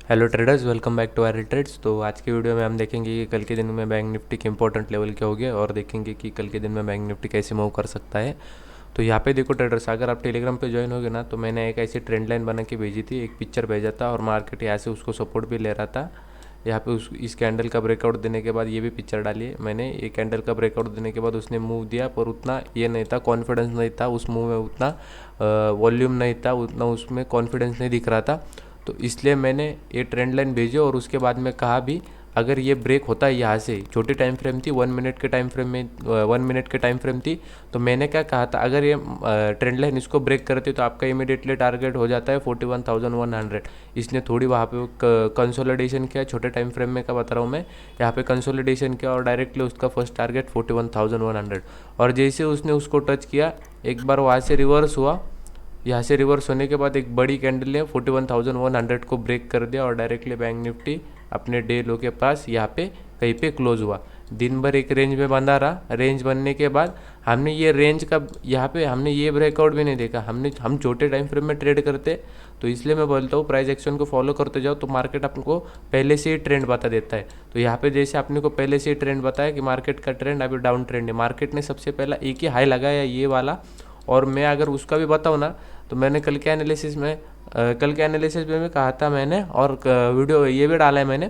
Hello traders, welcome back to viral trades. तो आज की वीडियो में हम देखेंगे कि कल के दिन में बैंक निफ्टी के इंपॉर्टेंट लेवल क्या हो गया और देखेंगे कि कल के दिन में बैंक निफ्टी कैसे मूव कर सकता है। तो यहाँ पे देखो ट्रेडर्स, अगर आप टेलीग्राम पे ज्वाइन हो गए ना, तो मैंने एक ऐसी ट्रेंड लाइन बना के भेजी थी, एक पिक्चर भेजा था और मार्केट यहाँ से उसको सपोर्ट भी ले रहा था। यहाँ पे इस कैंडल का ब्रेकआउट देने के बाद ये भी पिक्चर डाली है मैंने। ये कैंडल का ब्रेकआउट देने के बाद उसने मूव दिया, पर उतना ये नहीं था, कॉन्फिडेंस नहीं था उस मूव में, उतना वॉल्यूम नहीं था, उतना उसमें कॉन्फिडेंस नहीं दिख रहा था। तो इसलिए मैंने ये ट्रेंड लाइन भेजी और उसके बाद में कहा भी अगर ये ब्रेक होता है यहाँ से, छोटी टाइम फ्रेम थी, 1 मिनट के टाइम फ्रेम में, 1 मिनट के टाइम फ्रेम थी, तो मैंने क्या कहा था, अगर ये ट्रेंड लाइन इसको ब्रेक करती तो आपका इमीडिएटली टारगेट हो जाता है 41,100। इसने थोड़ी वहाँ पे कंसोलिडेशन किया, छोटे टाइम फ्रेम में का बता रहा हूँ मैं, यहाँ पे कंसोलिडेशन किया और डायरेक्टली उसका फर्स्ट टारगेट 41,100। और जैसे उसने उसको टच किया, एक बार वहाँ से रिवर्स हुआ, यहाँ से रिवर्स होने के बाद एक बड़ी कैंडल ने 41,100 को ब्रेक कर दिया और डायरेक्टली बैंक निफ्टी अपने डे लो के पास यहाँ पे कहीं पे क्लोज हुआ। दिन भर एक रेंज में बंधा रहा। रेंज बनने के बाद हमने ये रेंज का यहाँ पे हमने ये ब्रेकआउट भी नहीं देखा। हम छोटे टाइम फ्रेम में ट्रेड करते, तो इसलिए मैं बोलता हूँ प्राइस एक्शन को फॉलो करते जाओ तो मार्केट आपको पहले से ही ट्रेंड बता देता है। तो यहाँ पे जैसे आपने को पहले से ही ट्रेंड बताया कि मार्केट का ट्रेंड अभी डाउन ट्रेंड है, मार्केट ने सबसे पहला एक ही हाई लगाया ये वाला, और मैं अगर उसका भी बताऊँ ना, तो मैंने कल के एनालिसिस में भी कहा था मैंने, और वीडियो ये भी डाला है मैंने,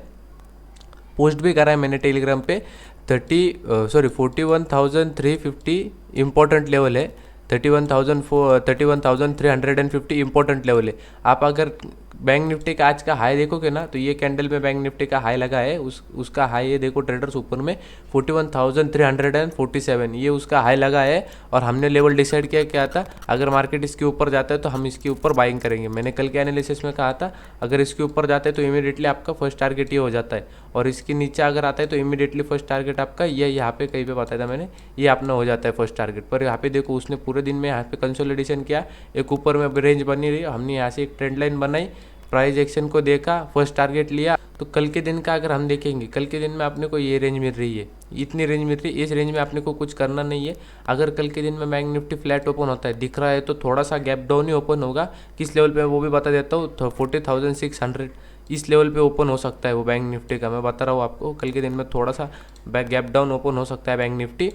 पोस्ट भी करा है मैंने टेलीग्राम पे। 41,350 इम्पोर्टेंट लेवल है, 31,350 इम्पोर्टेंट लेवल है। आप अगर बैंक निफ्टी का आज का हाई देखोगे ना, तो ये कैंडल में बैंक निफ्टी का हाई लगा है, उसका हाई ये देखो ट्रेडर्स ऊपर में 41,347, ये उसका हाई लगा है। और हमने लेवल डिसाइड किया क्या था, अगर मार्केट इसके ऊपर जाता है तो हम इसके ऊपर बाइंग करेंगे। मैंने कल के एनालिसिस में कहा था अगर इसके ऊपर जाता है तो इमीडिएटली आपका फर्स्ट टारगेट ये हो जाता है, और इसके नीचे अगर आता है तो इमीडिएटली फर्स्ट टारगेट आपका ये यहाँ पे कहीं पे बताया था मैंने, ये अपना हो जाता है फर्स्ट टारगेट। पर यहाँ पे देखो उसने पूरे दिन में यहाँ पे कंसोलिडेशन किया, एक ऊपर में रेंज बनी रही, हमने यहाँ से एक ट्रेंड लाइन बनाई, प्राइस एक्शन को देखा, फर्स्ट टारगेट लिया। तो कल के दिन का अगर हम देखेंगे, कल के दिन में अपने को ये रेंज मिल रही है, इतनी रेंज मिल रही है, इस रेंज में अपने को कुछ करना नहीं है। अगर कल के दिन में बैंक निफ्टी फ्लैट ओपन होता है, दिख रहा है तो थोड़ा सा गैप डाउन ही ओपन होगा। किस लेवल पे वो भी बता देता हूँ, 40,600 इस लेवल पे ओपन हो सकता है वो बैंक निफ्टी का, मैं बता रहा हूँ आपको। कल के दिन में थोड़ा सा गैप डाउन ओपन हो सकता है बैंक निफ्टी।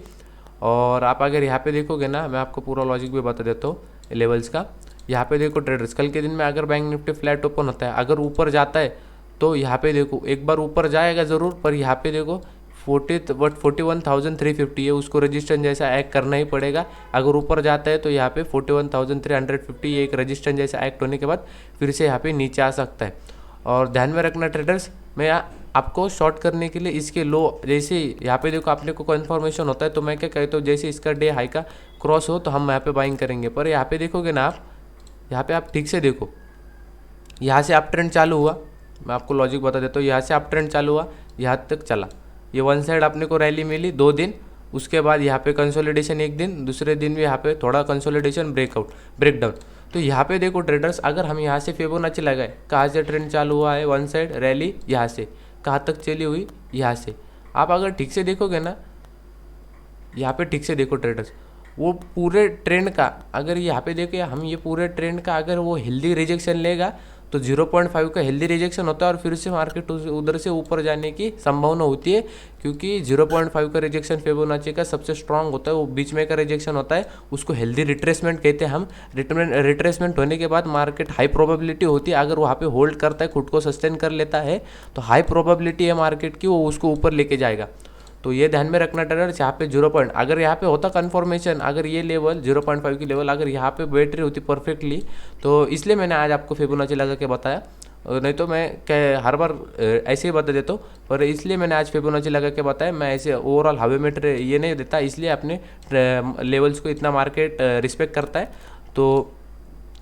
और आप अगर यहाँ पे देखोगे ना, मैं आपको पूरा लॉजिक भी बता देता हूँ लेवल्स का। यहाँ पे देखो ट्रेडर्स, कल के दिन में अगर बैंक निफ्टी फ्लैट ओपन होता है, अगर ऊपर जाता है तो यहाँ पे देखो एक बार ऊपर जाएगा ज़रूर, पर यहाँ पे देखो 41,350 है, उसको रजिस्टेंस जैसा एक्ट करना ही पड़ेगा। अगर ऊपर जाता है तो यहाँ पे 41,350 ये एक रजिस्टेंस जैसा एक्ट होने के बाद फिर से यहाँ पे नीचे आ सकता है। और ध्यान में रखना ट्रेडर्स, मैं आपको शॉर्ट करने के लिए इसके लो, जैसे यहाँ पे देखो आपने को कन्फर्मेशन होता है तो मैं क्या कहता हूँ, जैसे इसका डे हाई का क्रॉस हो तो हम यहाँ पे बाइंग करेंगे। पर यहाँ पे देखोगे ना आप, यहाँ पे आप ठीक से देखो, यहाँ से आप ट्रेंड चालू हुआ, मैं आपको लॉजिक बता देता हूँ, यहाँ से आप ट्रेंड चालू हुआ, यहाँ तक चला, ये वन साइड अपने को रैली मिली 2 दिन, उसके बाद यहाँ पे कंसोलिडेशन एक दिन, दूसरे दिन भी यहाँ पे थोड़ा कंसोलिडेशन ब्रेकडाउन। तो यहाँ पे देखो ट्रेडर्स, अगर हम यहाँ से फिबोनाची लगाए, कहाँ से ट्रेंड चालू हुआ है, वन साइड रैली, यहाँ से कहाँ तक चली हुई, यहाँ से आप अगर ठीक से देखोगे ना, यहाँ पे ठीक से देखो ट्रेडर्स, वो पूरे ट्रेंड का अगर यहाँ पे देखे हम, ये पूरे ट्रेंड का अगर वो हेल्दी रिजेक्शन लेगा तो 0.5 का हेल्दी रिजेक्शन होता है और फिर से मार्केट उधर से ऊपर जाने की संभावना होती है, क्योंकि 0.5 का रिजेक्शन फिबोनाची का सबसे स्ट्रांग होता है, वो बीच में का रिजेक्शन होता है, उसको हेल्दी रिट्रेसमेंट कहते हैं हम। रिट्रेसमेंट होने के बाद मार्केट हाई प्रोबेबिलिटी होती है, अगर वहाँ पे होल्ड करता है, खुद को सस्टेन कर लेता है, तो हाई प्रोबेबिलिटी है मार्केट की वो उसको ऊपर लेके जाएगा। तो ये ध्यान में रखना ट्रेडर्स, यहाँ पे 0 पॉइंट अगर यहाँ पे होता कन्फर्मेशन, अगर ये लेवल 0.5 की लेवल अगर यहाँ पे बैठ रही होती परफेक्टली, तो इसलिए मैंने आज आपको फिबोनाची लगा के बताया, नहीं तो मैं क्या हर बार ऐसे ही बता देता हूँ, पर इसलिए मैंने आज फिबोनाची लगा के बताया। मैं ऐसे ओवरऑल हवे में ये नहीं देता, इसलिए अपने लेवल्स को इतना मार्केट रिस्पेक्ट करता है। तो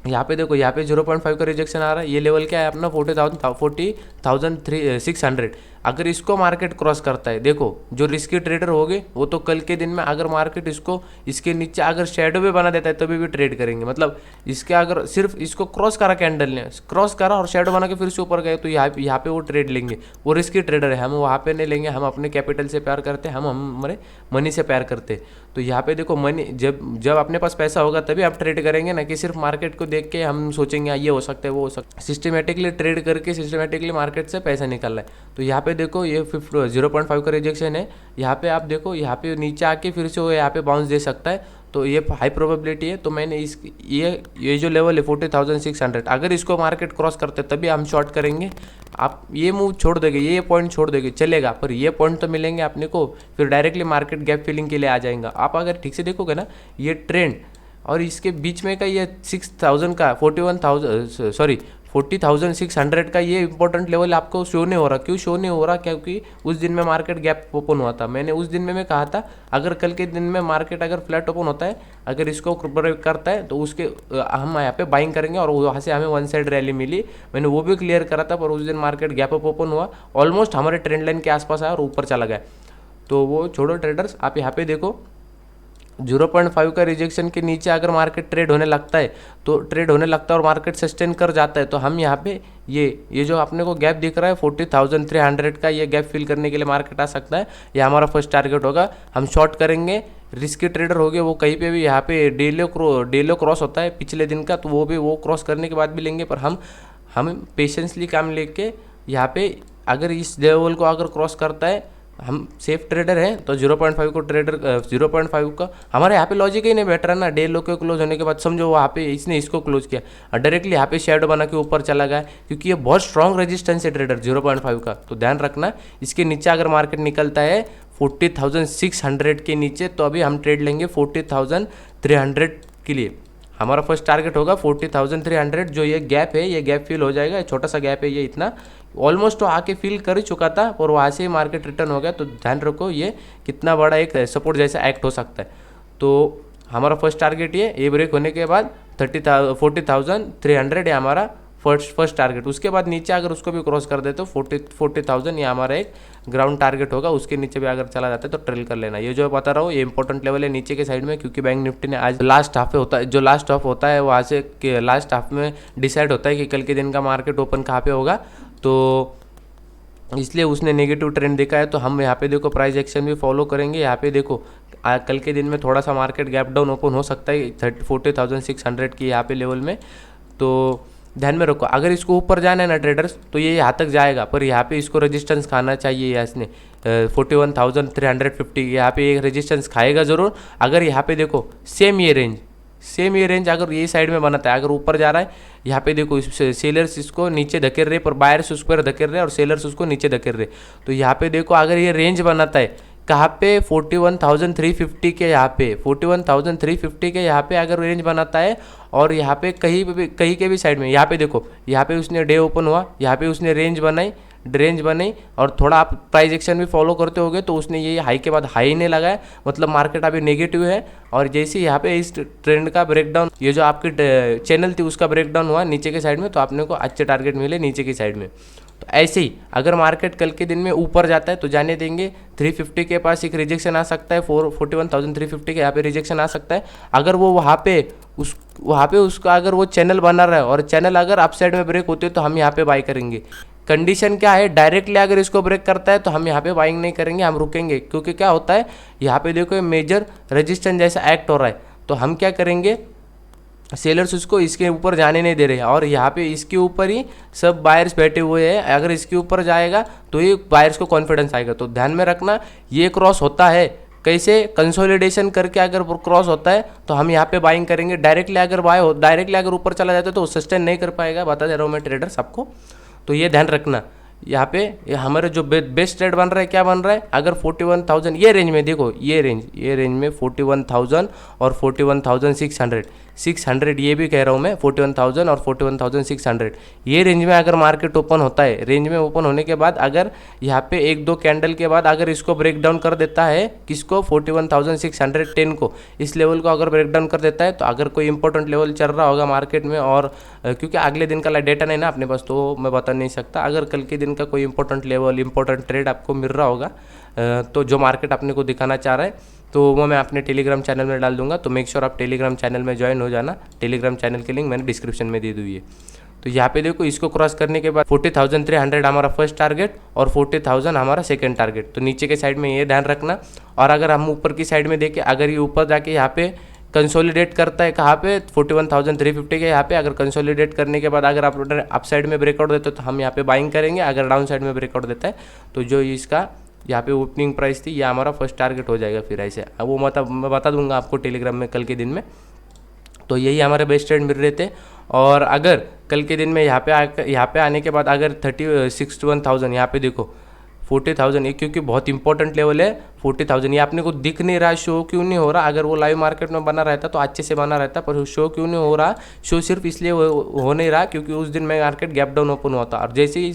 यहाँ पे देखो, यहाँ पे 0.5 का रिजेक्शन आ रहा है, ये लेवल क्या है अपना 40,600। अगर इसको मार्केट क्रॉस करता है, देखो जो रिस्की ट्रेडर होंगे वो तो कल के दिन में अगर मार्केट इसको इसके नीचे अगर शेडो भी बना देता है तभी भी ट्रेड करेंगे। मतलब इसके अगर सिर्फ इसको क्रॉस करा कैंडल ने, क्रॉस करा और शेडो बना के फिर से ऊपर गए तो यहाँ पे वो ट्रेड लेंगे। वो रिस्की ट्रेडर है, हम वहाँ पे नहीं लेंगे। हम अपने कैपिटल से प्यार करते हैं, हम हमारे मनी से प्यार करते हैं। तो यहाँ पे देखो मनी जब अपने पास पैसा होगा तभी आप ट्रेड करेंगे ना कि सिर्फ मार्केट को देख के हम सोचेंगे ये हो सकता है वो हो सकता है। सिस्टमेटिकली ट्रेड करके सिस्टमेटिकली मार्केट से पैसा निकालना है। तो यहाँ पे देखो ये 0.5 का रिजेक्शन है। यहाँ पे आप देखो यहाँ पे नीचे आके फिर से वो यहाँ पे बाउंस दे सकता है, तो ये हाई प्रोबेबिलिटी है। तो मैंने ये जो लेवल है 40,600, अगर इसको मार्केट क्रॉस करते तभी हम शॉर्ट करेंगे। आप ये मूव छोड़ देंगे, ये पॉइंट छोड़ देंगे चलेगा, पर ये पॉइंट तो मिलेंगे अपने को, फिर डायरेक्टली मार्केट गैप फिलिंग के लिए आ जाएगा। आप अगर ठीक से देखोगे ना ये ट्रेंड और इसके बीच में का ये 6,000 का 40,600 का ये इंपॉर्टेंट लेवल आपको शो नहीं हो रहा। क्यों शो नहीं हो रहा? क्योंकि उस दिन में मार्केट गैप ओपन हुआ था। मैंने उस दिन में मैं कहा था अगर कल के दिन में मार्केट अगर फ्लैट ओपन होता है, अगर इसको ब्रेक करता है तो उसके हम यहाँ पे बाइंग करेंगे और वहाँ से हमें वन साइड रैली मिली। मैंने वो भी क्लियर करा था, पर उस दिन मार्केट गैप अप ओपन हुआ, ऑलमोस्ट हमारे ट्रेंड लाइन के आसपास आया और ऊपर चला गया। तो वो छोड़ो ट्रेडर्स, आप यहाँ पे देखो 0.5 का रिजेक्शन के नीचे अगर मार्केट ट्रेड होने लगता है तो ट्रेड होने लगता है और मार्केट सस्टेन कर जाता है, तो हम यहाँ पे ये जो अपने को गैप दिख रहा है 40,300 का, ये गैप फिल करने के लिए मार्केट आ सकता है। ये हमारा फर्स्ट टारगेट होगा। हम शॉर्ट करेंगे। रिस्की ट्रेडर हो गए वो कहीं पे भी यहाँ पे डेलो क्रॉस होता है पिछले दिन का, तो वो क्रॉस करने के बाद भी लेंगे। पर हम पेशेंसली काम लेके यहाँ पे अगर इस लेवल को अगर क्रॉस करता है, हम सेफ ट्रेडर हैं तो 0.5 को 0.5 का हमारे यहाँ पे लॉजिक ही नहीं बैठ रहा ना। डे लो के क्लोज होने के बाद समझो वहाँ पे इसने इसको क्लोज किया और डायरेक्टली यहाँ पे शेडो बना के ऊपर चला गया, क्योंकि ये बहुत स्ट्रॉन्ग रेजिस्टेंस है ट्रेडर 0.5 का। तो ध्यान रखना, इसके नीचे अगर मार्केट निकलता है 40,600 के नीचे तो अभी हम ट्रेड लेंगे 40,300 के लिए। हमारा फर्स्ट टारगेट होगा 40,300। जो ये गैप है ये गैप फिल हो जाएगा, ये छोटा सा गैप है, ये इतना ऑलमोस्ट तो आके फिल कर ही चुका था और वहाँ से मार्केट रिटर्न हो गया। तो ध्यान रखो ये कितना बड़ा एक सपोर्ट जैसा एक्ट हो सकता है। तो हमारा फर्स्ट टारगेट ये ब्रेक होने के बाद 40,300 है हमारा फर्स्ट टारगेट। उसके बाद नीचे अगर उसको भी क्रॉस कर दे तो 40,000 ये हमारा एक ग्राउंड टारगेट होगा। उसके नीचे भी अगर चला जाता है तो ट्रेल कर लेना। ये जो बता रहा हूँ ये इंपॉर्टेंट लेवल है नीचे के साइड में, क्योंकि बैंक निफ्टी ने आज लास्ट हाफ होता है, जो लास्ट हाफ होता है वहाँ से लास्ट हाफ में डिसाइड होता है कि कल के दिन का मार्केट ओपन कहाँ पे होगा। तो इसलिए उसने नेगेटिव ट्रेंड देखा है। तो हम यहाँ पे देखो प्राइस एक्शन भी फॉलो करेंगे। यहाँ पे देखो कल के दिन में थोड़ा सा मार्केट गैप डाउन ओपन हो सकता है 40,600 की यहाँ पे लेवल में। तो ध्यान में रखो, अगर इसको ऊपर जाना है ना ट्रेडर्स तो ये यहाँ तक जाएगा, पर यहाँ पे इसको रेजिस्टेंस खाना चाहिए। इसने 41,350 यहाँ पे एक रेजिस्टेंस खाएगा ज़रूर। अगर यहाँ पे देखो सेम ये रेंज अगर ये साइड में बनाता है, अगर ऊपर जा रहा है, यहाँ पे देखो सेलर्स इसको नीचे धकेल रहे पर बायर्स उस पर धकेल रहे और सेलर्स उसको नीचे धकेल रहे। तो यहाँ पे देखो अगर ये रेंज बनाता है कहाँ पे 41,350 के, यहाँ पे 41,350 के यहाँ पे अगर रेंज बनाता है और यहाँ पे कहीं के भी साइड में, यहाँ पे देखो यहाँ पे उसने डे ओपन हुआ, यहाँ पे उसने रेंज बनाई और थोड़ा आप प्राइस एक्शन भी फॉलो करते होगे तो उसने ये हाई के बाद हाई नहीं लगाया, मतलब मार्केट अभी नेगेटिव है। और जैसे यहाँ पे इस ट्रेंड का ब्रेकडाउन, ये जो आपकी चैनल थी उसका ब्रेकडाउन हुआ नीचे के साइड में, तो आपने को अच्छे टारगेट मिले नीचे की साइड में। तो ऐसे ही अगर मार्केट कल के दिन में ऊपर जाता है तो जाने देंगे 350 के पास एक रिजेक्शन आ सकता है, 41,350 के यहाँ पे रिजेक्शन आ सकता है। अगर वो वहाँ पे उसका अगर वो चैनल बना रहा है और चैनल अगर अप साइड में ब्रेक होते है तो हम यहाँ पे बाई करेंगे। कंडीशन क्या है, डायरेक्टली अगर इसको ब्रेक करता है तो हम यहाँ पे बाइंग नहीं करेंगे, हम रुकेंगे। क्योंकि क्या होता है यहाँ पे देखो मेजर रेजिस्टेंस जैसा एक्ट हो रहा है, तो हम क्या करेंगे, सेलर्स उसको इसके ऊपर जाने नहीं दे रहे हैं और यहाँ पे इसके ऊपर ही सब बायर्स बैठे हुए हैं। अगर इसके ऊपर जाएगा तो ये बायर्स को कॉन्फिडेंस आएगा। तो ध्यान में रखना, ये क्रॉस होता है कैसे, कंसोलिडेशन करके अगर क्रॉस होता है तो हम यहाँ पे बाइंग करेंगे। डायरेक्टली अगर ऊपर चला जाता है तो सस्टेन नहीं कर पाएगा, बता दे रहा हूँ मैं ट्रेडर्स आपको। तो ये ध्यान रखना। यहाँ पे हमारे जो बेस्ट ट्रेड बन रहा है, क्या बन रहा है, अगर 41,000 ये रेंज में देखो, ये रेंज में 41,000 और 41,600 41,600 ये भी कह रहा हूँ मैं, 41,000 और 41,600 ये रेंज में अगर मार्केट ओपन होता है, रेंज में ओपन होने के बाद अगर यहाँ पे एक दो कैंडल के बाद अगर इसको ब्रेक डाउन कर देता है, किसको 41,610 को, इस लेवल को अगर ब्रेक डाउन कर देता है, तो अगर कोई इंपॉर्टेंट लेवल चल रहा होगा मार्केट में, और क्योंकि अगले दिन का डेटा नहीं ना अपने पास, तो मैं बता नहीं सकता, अगर कल के दिन का कोई इंपॉर्टेंट लेवल इंपॉर्टेंट ट्रेड आपको मिल रहा होगा, तो जो मार्केट अपने को दिखाना चाह रहा है, तो वो मैं अपने टेलीग्राम चैनल में डाल दूंगा। तो मेक श्योर आप टेलीग्राम चैनल में ज्वाइन हो जाना। टेलीग्राम चैनल की लिंक मैंने डिस्क्रिप्शन में दे दी है। तो यहाँ पे देखो, इसको क्रॉस करने के बाद 40,300 हमारा फर्स्ट टारगेट और 40,000 हमारा सेकंड टारगेट। तो नीचे के साइड में ये ध्यान रखना। और अगर हम ऊपर की साइड में देखें, अगर ये ऊपर जाके यहाँ पे कंसोलिडेट करता है, कहाँ पे 41,350 के यहाँ पे, अगर कंसोलिडेट करने के बाद अगर आप अप साइड में ब्रेकआउट देते हो तो हम यहाँ पे बाइंग करेंगे। अगर डाउन साइड में ब्रेकआउट देता है तो जो इसका यहाँ पे ओपनिंग प्राइस थी, ये हमारा फर्स्ट टारगेट हो जाएगा। फिर ऐसे अब वो मतलब मैं बता दूंगा आपको टेलीग्राम में कल के दिन में। तो यही हमारे बेस्ट ट्रेड मिल रहे थे। और अगर कल के दिन में यहाँ पे आने के बाद अगर 61,000 यहाँ पे देखो 40,000, ये क्योंकि बहुत इंपॉर्टेंट लेवल है 40,000, ये अपने को दिख नहीं रहा, शो क्यों नहीं हो रहा। अगर वो लाइव मार्केट में बना रहता तो अच्छे से बना रहता, पर शो क्यों नहीं हो रहा, शो सिर्फ इसलिए हो नहीं रहा क्योंकि उस दिन में मार्केट गैप डाउन ओपन हुआ था, और जैसे ही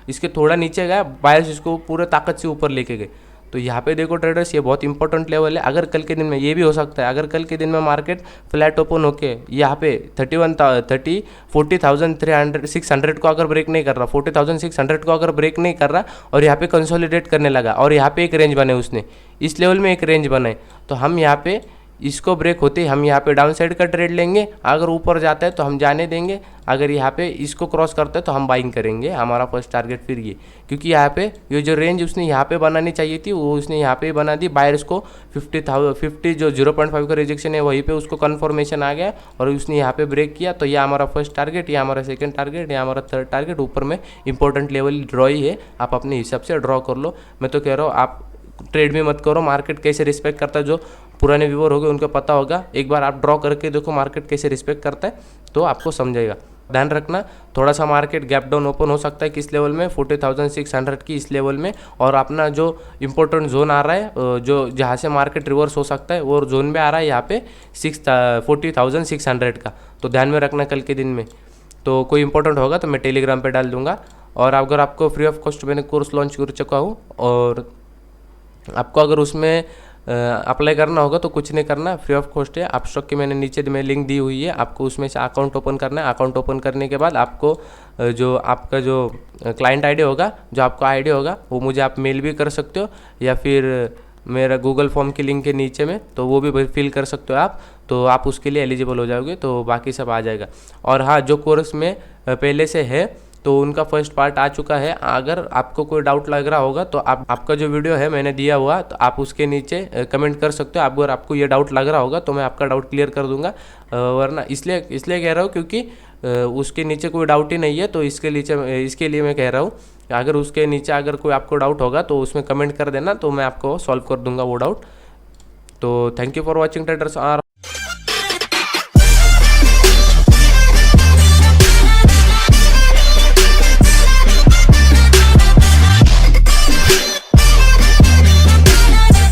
इसके थोड़ा नीचे गया, बायर्स इसको पूरे ताकत से ऊपर लेके गए। तो यहाँ पे देखो ट्रेडर्स, ये बहुत इंपॉर्टेंट लेवल है। अगर कल के दिन में ये भी हो सकता है, अगर कल के दिन में मार्केट फ्लैट ओपन होके यहाँ पे 40,600 को अगर ब्रेक नहीं कर रहा, 40,600 को अगर ब्रेक नहीं कर रहा और यहाँ पे कंसोलिडेट करने लगा, और यहाँ पे एक रेंज बने, उसने इस लेवल में एक रेंज बनाए, तो हम यहाँ पे इसको ब्रेक होते हम यहाँ पे डाउन साइड का ट्रेड लेंगे। अगर ऊपर जाता है तो हम जाने देंगे, अगर यहाँ पे इसको क्रॉस करता है तो हम बाइंग करेंगे। हमारा फर्स्ट टारगेट फिर ये, क्योंकि यहाँ पे ये जो रेंज उसने यहाँ पे बनानी चाहिए थी वो उसने यहाँ पे बना दी। बायर्स को 50 जो 0.5 का रिजेक्शन है वहीं पे उसको कन्फर्मेशन आ गया और उसने यहाँ पे ब्रेक किया। तो ये हमारा फर्स्ट टारगेट, ये हमारा सेकंड टारगेट, ये हमारा थर्ड टारगेट। ऊपर में इंपॉर्टेंट लेवल ड्रॉ ही है, आप अपने हिसाब से ड्रॉ कर लो। मैं तो कह रहा हूँ आप ट्रेड में मत करो, मार्केट कैसे रिस्पेक्ट करता है, जो पुराने व्यूअर हो गए उनको पता होगा। एक बार आप ड्रॉ करके देखो मार्केट कैसे रिस्पेक्ट करता है, तो आपको समझेगा। ध्यान रखना, थोड़ा सा मार्केट गैप डाउन ओपन हो सकता है किस लेवल में, 40,600 की इस लेवल में। और अपना जो इंपॉर्टेंट जोन आ रहा है, जो जहाँ से मार्केट रिवर्स हो सकता है, वो जोन में आ रहा है यहाँ पे 40,600 का। तो ध्यान में रखना कल के दिन में। तो कोई इंपॉर्टेंट होगा तो मैं टेलीग्राम पे डाल दूंगा। और अगर आपको फ्री ऑफ कॉस्ट मैंने कोर्स लॉन्च कर चुका हूँ, और आपको अगर उसमें अप्लाई करना होगा तो कुछ नहीं करना, फ्री ऑफ कॉस्ट है। आप स्टॉक की मैंने नीचे में लिंक दी हुई है, आपको उसमें से अकाउंट ओपन करना है। अकाउंट ओपन करने के बाद आपको जो आपका जो क्लाइंट आईडी होगा, जो आपका आईडी होगा, वो मुझे आप मेल भी कर सकते हो, या फिर मेरा गूगल फॉर्म की लिंक है नीचे में, तो वो भी फिल कर सकते हो आप। तो आप उसके लिए एलिजिबल हो जाओगे, तो बाकी सब आ जाएगा। और हाँ, जो कोर्स में पहले से है तो उनका फर्स्ट पार्ट आ चुका है। अगर आपको कोई डाउट लग रहा होगा तो आपका जो वीडियो है मैंने दिया हुआ, तो आप उसके नीचे कमेंट कर सकते हो। अगर आपको ये डाउट लग रहा होगा तो मैं आपका डाउट क्लियर कर दूंगा। वरना इसलिए कह रहा हूँ क्योंकि उसके नीचे कोई डाउट ही नहीं है, तो इसके लिए मैं कह रहा हूँ, अगर उसके नीचे अगर कोई आपको डाउट होगा तो उसमें कमेंट कर देना, तो मैं आपको सॉल्व कर दूंगा वो डाउट। तो thank you for watching traders.